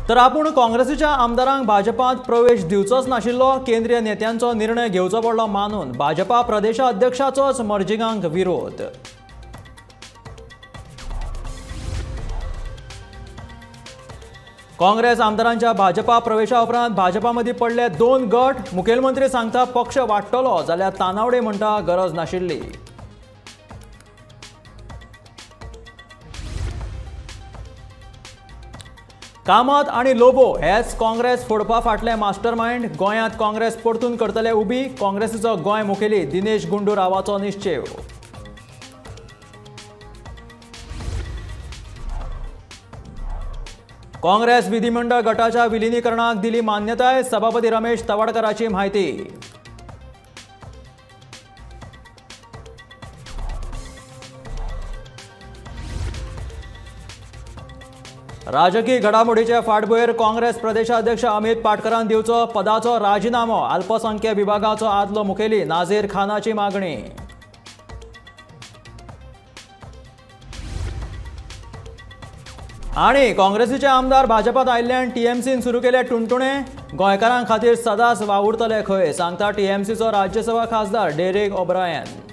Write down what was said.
तर आपूण काँग्रेसीच्या आमदारांक भाजपात प्रवेश दिवचोच नाशिल्लो केंद्रीय नेत्यांचो निर्णय घेवचो पडलो मानून भाजपा प्रदेशाध्यक्षाचोच मर्जिंगांक विरोध। काँग्रेस आमदारांच्या भाजपा प्रवेशा उपरांत भाजपामदी पडले दोन गट। मुखेलमंत्री सांगता पक्ष वाडटलो जाल्यार तानावडे म्हणटा गरज नाशिल्ली। कामत आणि लोबो हेच काँग्रेस फोडपा फाटले मास्टरमाइंड। गोंयांत काँग्रेस परतून करतले उबी। काँग्रेसीचो गोंय मुखेली दिनेश गुंडूरावाचो निश्चय। काँग्रेस विधिमंडळ गटाच्या विलीनीकरणाक दिली मान्यताय। सभापती रमेश तवडकराची माहिती। राजकीय घडामोडीचे फाटभुंयेर काँग्रेस प्रदेशाध्यक्ष अमित पाटकरान दिवचो पदाचो राजीनामो। अल्पसंख्य विभागाचो आदलो मुखेली नाझीर खानाची मागणी। आणि काँग्रेसीचे आमदार भाजपात आयिल्ल्यान टीएमसीन सुरू केले टुणटुणे। गोंयकारां खातीर सदांच वावुरतले खंय सांगता टीएमसीचो राज्यसभा खासदार डेरेक ओब्रायन।